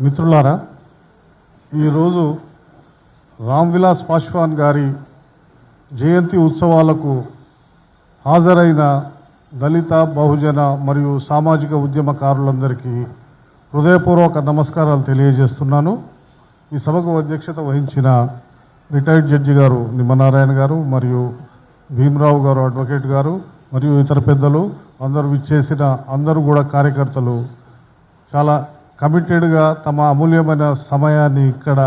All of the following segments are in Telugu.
మిత్రులారా, ఈరోజు రామ్ విలాస్ పాశ్వాన్ గారి జయంతి ఉత్సవాలకు హాజరైన దళిత, బహుజన మరియు సామాజిక ఉద్యమకారులందరికీ హృదయపూర్వక నమస్కారాలు తెలియజేస్తున్నాను. ఈ సభకు అధ్యక్షత వహించిన రిటైర్డ్ జడ్జి గారు నిమ్మనారాయణ గారు మరియు భీమరావు గారు అడ్వకేట్ గారు మరియు ఇతర పెద్దలు అందరూ విచ్చేసిన అందరూ కూడా కార్యకర్తలు చాలా కమిటెడ్గా తమ అమూల్యమైన సమయాన్ని ఇక్కడ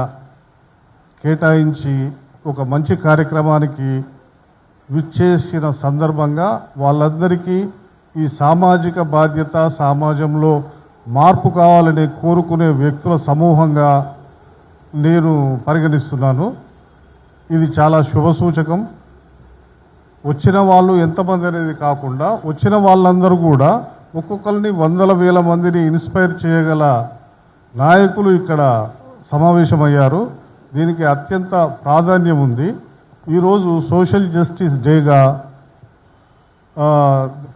కేటాయించి ఒక మంచి కార్యక్రమానికి విచ్చేసిన సందర్భంగా వాళ్ళందరికీ ఈ సామాజిక బాధ్యత, సమాజంలో మార్పు కావాలని కోరుకునే వ్యక్తుల సమూహంగా నేను పరిగణిస్తున్నాను. ఇది చాలా శుభసూచకం. వచ్చిన వాళ్ళు ఎంతమంది అనేది కాకుండా వచ్చిన వాళ్ళందరూ కూడా ఒక్కొక్కరిని వందల వేల మందిని ఇన్స్పైర్ చేయగల నాయకులు ఇక్కడ సమావేశమయ్యారు. దీనికి అత్యంత ప్రాధాన్యం ఉంది. ఈరోజు సోషల్ జస్టిస్ డేగా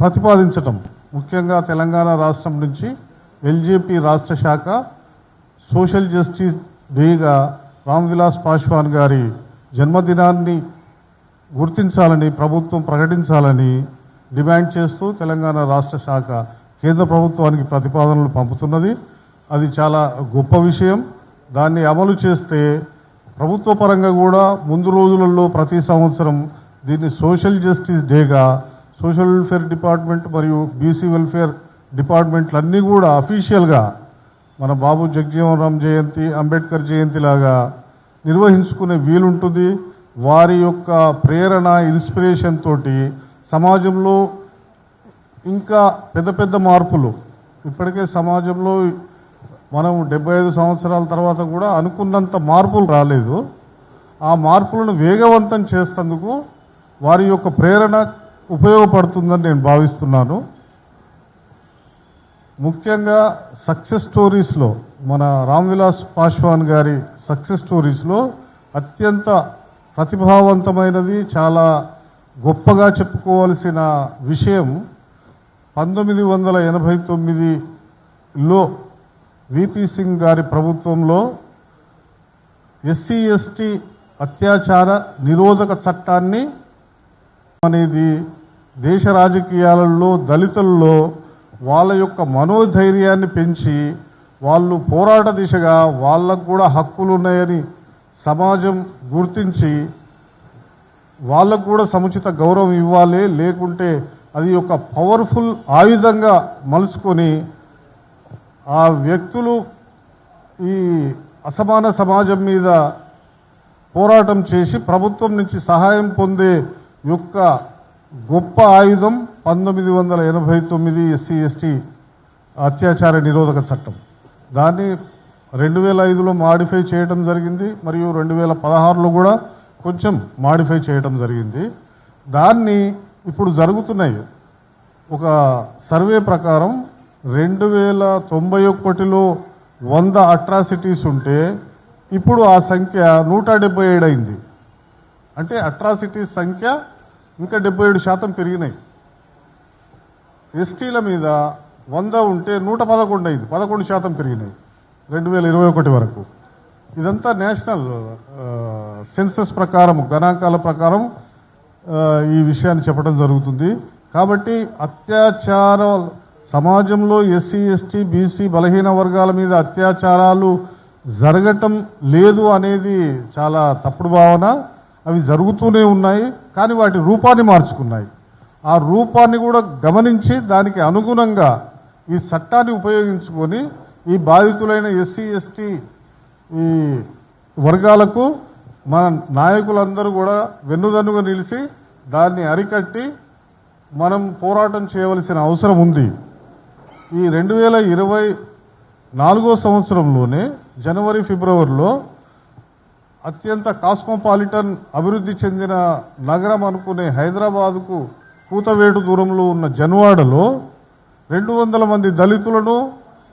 ప్రతిపాదించటం, ముఖ్యంగా తెలంగాణ రాష్ట్రం నుంచి ఎల్జేపీ రాష్ట్ర శాఖ సోషల్ జస్టిస్ డేగా రామ్ విలాస్ పాశ్వాన్ గారి జన్మదినాన్ని గుర్తించాలని ప్రభుత్వం ప్రకటించాలని డిమాండ్ చేస్తూ తెలంగాణ రాష్ట్ర శాఖ కేంద్ర ప్రభుత్వానికి ప్రతిపాదనలు పంపుతున్నది. అది చాలా గొప్ప విషయం. దాన్ని అమలు చేస్తే ప్రభుత్వ పరంగా కూడా ముందు రోజులలో ప్రతి సంవత్సరం దీన్ని సోషల్ జస్టిస్ డేగా సోషల్ వెల్ఫేర్ డిపార్ట్మెంట్ మరియు బీసీ వెల్ఫేర్ డిపార్ట్మెంట్లన్నీ కూడా అఫీషియల్గా మన బాబు జగజీవన్ రామ్ జయంతి, అంబేద్కర్ జయంతి లాగా నిర్వహించుకునే వీలుంటుంది. వారి యొక్క ప్రేరణ, ఇన్స్పిరేషన్ తోటి సమాజంలో ఇంకా పెద్ద పెద్ద మార్పులు, ఇప్పటికే సమాజంలో మనం 75 సంవత్సరాల తర్వాత కూడా అనుకున్నంత మార్పులు రాలేదు. ఆ మార్పులను వేగవంతం చేసేందుకు వారి యొక్క ప్రేరణ ఉపయోగపడుతుందని నేను భావిస్తున్నాను. ముఖ్యంగా సక్సెస్ స్టోరీస్లో మన రామ్ విలాస్ పాశ్వాన్ గారి సక్సెస్ స్టోరీస్లో అత్యంత ప్రతిభావంతమైనది, చాలా గొప్పగా చెప్పుకోవాల్సిన విషయం 1989లో విపి సింగ్ గారి ప్రభుత్వంలో ఎస్సీ ఎస్టీ అత్యాచార నిరోధక చట్టాన్ని అనేది దేశ రాజకీయాలలో దళితుల్లో వాళ్ళ యొక్క మనోధైర్యాన్ని పెంచి వాళ్ళు పోరాట దిశగా వాళ్ళకు కూడా హక్కులు ఉన్నాయని సమాజం గుర్తించి వాళ్ళకు కూడా సముచిత గౌరవం ఇవ్వాలి, లేకుంటే అది ఒక పవర్ఫుల్ ఆయుధంగా మలుచుకొని ఆ వ్యక్తులు ఈ అసమాన సమాజం మీద పోరాటం చేసి ప్రభుత్వం నుంచి సహాయం పొందే యొక్క గొప్ప ఆయుధం 1989 ఎస్సీ ఎస్టీ అత్యాచార నిరోధక చట్టం. దాన్ని 2005లో మాడిఫై చేయడం జరిగింది మరియు 2016లో కూడా కొంచెం మాడిఫై చేయడం జరిగింది. దాన్ని ఇప్పుడు జరుగుతున్నాయి. ఒక సర్వే ప్రకారం 2091లో 100 అట్రాసిటీస్ ఉంటే ఇప్పుడు ఆ సంఖ్య 177 అయింది. అంటే అట్రాసిటీస్ సంఖ్య ఇంకా 77% పెరిగినాయి. ఎస్టీల మీద 100 ఉంటే 111 అయింది, 11% పెరిగినాయి 2021 వరకు. ఇదంతా నేషనల్ సెన్సస్ ప్రకారం, గణాంకాల ప్రకారం ఈ విషయాన్ని చెప్పడం జరుగుతుంది. కాబట్టి అత్యాచార సమాజంలో ఎస్సీ ఎస్టీ బీసీ బలహీన వర్గాల మీద అత్యాచారాలు జరగటం లేదు అనేది చాలా తప్పుడు భావన. అవి జరుగుతూనే ఉన్నాయి, కానీ వాటి రూపాన్ని మార్చుకున్నాయి. ఆ రూపాన్ని కూడా గమనించి దానికి అనుగుణంగా ఈ చట్టాన్ని ఉపయోగించుకొని ఈ బాధితులైన ఎస్సీ ఎస్టీ ఈ వర్గాలకు మన నాయకులందరూ కూడా వెన్నుదన్నుగా నిలిచి దాన్ని అరికట్టి మనం పోరాటం చేయవలసిన అవసరం ఉంది. ఈ 2024 సంవత్సరంలోనే జనవరి, ఫిబ్రవరిలో అత్యంత కాస్మోపాలిటన్ అభివృద్ధి చెందిన నగరం అనుకునే హైదరాబాదుకు కూతవేటు దూరంలో ఉన్న జన్వాడలో 200 మంది దళితులను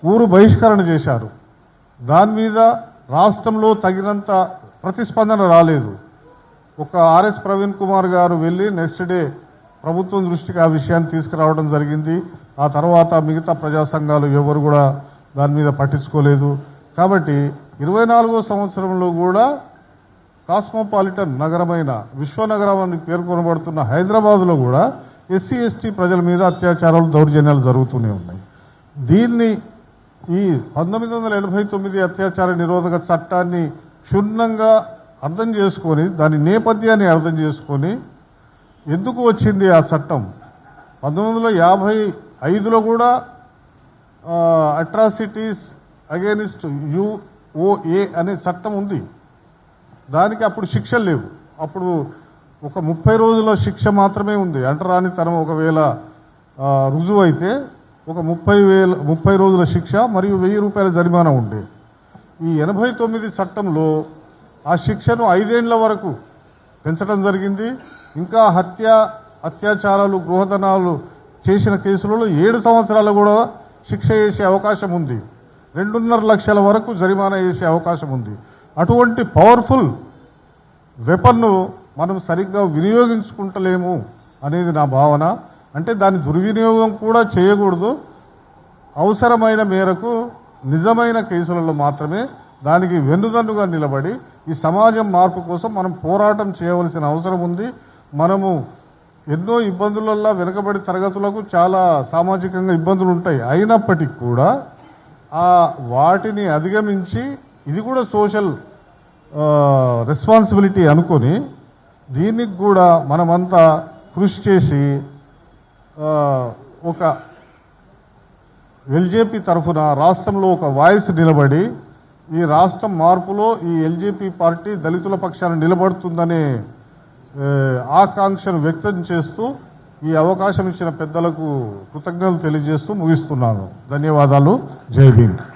ఊరు బహిష్కరణ చేశారు. దాని మీద రాష్ట్రంలో తగినంత ప్రతిస్పందన రాలేదు. ఒక ఆర్ఎస్ ప్రవీణ్ కుమార్ గారు వెళ్ళి నెక్స్ట్ డే ప్రభుత్వం దృష్టికి ఆ విషయాన్ని తీసుకురావడం జరిగింది. ఆ తర్వాత మిగతా ప్రజా సంఘాలు ఎవరు కూడా దాని మీద పట్టించుకోలేదు. కాబట్టి 24వ సంవత్సరంలో కూడా కాస్మోపాలిటన్ నగరమైన విశ్వనగరం పేర్కొనబడుతున్న హైదరాబాద్లో కూడా ఎస్సీ ఎస్టీ ప్రజల మీద అత్యాచారాలు దౌర్జన్యాలు జరుగుతూనే ఉన్నాయి. దీన్ని ఈ 1989 అత్యాచార నిరోధక చట్టాన్ని క్షుణ్ణంగా అర్థం చేసుకొని దాని నేపథ్యాన్ని అర్థం చేసుకొని ఎందుకు వచ్చింది ఆ చట్టం 1955లో కూడా అట్రాసిటీస్ అగేనిస్ట్ యుఓఏ అనే చట్టం ఉంది. దానికి అప్పుడు శిక్షలు లేవు. అప్పుడు ఒక 30 రోజుల శిక్ష మాత్రమే ఉంది. అంటరానితనం ఒకవేళ రుజువు అయితే ఒక 30 రోజుల శిక్ష మరియు 1000 రూపాయల జరిమానా ఉండే. ఈ 89 చట్టంలో ఆ శిక్షను 5 ఏళ్ల వరకు పెంచడం జరిగింది. ఇంకా అత్యాచారాలు గృహదనాలు చేసిన కేసులలో 7 సంవత్సరాలు కూడా శిక్ష వేసే అవకాశం ఉంది. 2.5 లక్షల వరకు జరిమానా వేసే అవకాశం ఉంది. అటువంటి పవర్ఫుల్ వెపన్ను మనం సరిగ్గా వినియోగించుకుంటలేము అనేది నా భావన. అంటే దాని దుర్వినియోగం కూడా చేయకూడదు. అవసరమైన మేరకు నిజమైన కేసులలో మాత్రమే దానికి వెన్నుదన్నుగా నిలబడి ఈ సమాజం మార్పు కోసం మనం పోరాటం చేయవలసిన అవసరం ఉంది. మనము ఎన్నో ఇబ్బందులలో వెనుకబడి తరగతులకు చాలా సామాజికంగా ఇబ్బందులు ఉంటాయి. అయినప్పటికీ కూడా వాటిని అధిగమించి ఇది కూడా సోషల్ రెస్పాన్సిబిలిటీ అనుకొని దీనికి కూడా మనమంతా కృషి చేసి ఒక ఎల్జేపీ తరఫున రాష్ట్రంలో ఒక వాయిస్ నిలబడి ఈ రాష్ట్రం మార్పులో ఈ ఎల్జేపీ పార్టీ దళితుల పక్షాన నిలబడుతుందనే ఆకాంక్షను వ్యక్తం చేస్తూ ఈ అవకాశం ఇచ్చిన పెద్దలకు కృతజ్ఞతలు తెలియజేస్తూ ముగిస్తున్నాను. ధన్యవాదాలు. జై భీమ్.